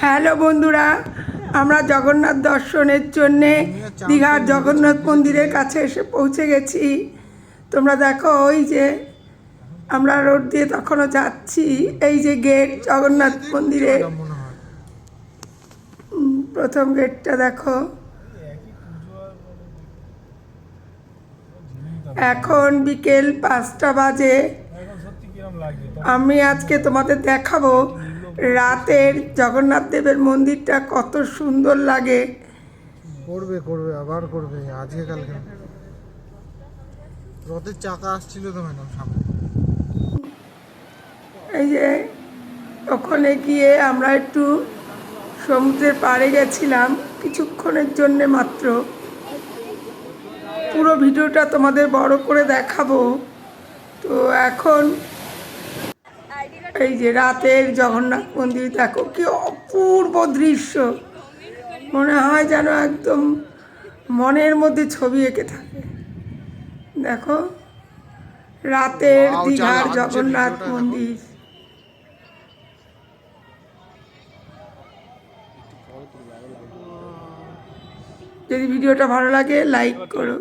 Hello বন্ধুরা, আমরা জগন্নাথ দর্শনের জন্যে দীঘার জগন্নাথ মন্দিরের কাছে এসে পৌঁছে গেছি। তোমরা দেখো, ওই যে আমরা রোড দিয়ে তখনও যাচ্ছি। এই যে গেট জগন্নাথ মন্দিরের, প্রথম গেটটা দেখো। এখন বিকেল 5টা বাজে। আমি আজকে তোমাদের দেখাবো রাতের জগন্নাথ দেবের মন্দিরটা কত সুন্দর লাগে। করবে করবে আবার করবে, আজকে কালকে রথের চাকা আসছিল তো ম্যাডাম সামনে। এই যে ওখানে গিয়ে আমরা একটু সমুদ্রের পাড়ে গেছিলাম কিছুক্ষণের জন্যে মাত্র। পুরো ভিডিওটা তোমাদের বড় করে দেখাবো। তো এখন এই যে রাতের জগন্নাথ মন্দির দেখো, কি অপূর্ব দৃশ্য। মনে হয় যেন একদম মনের মধ্যে ছবি এঁকে থাকে। দেখো রাতের দীঘার জগন্নাথ মন্দির। যদি ভিডিওটা ভালো লাগে লাইক করো।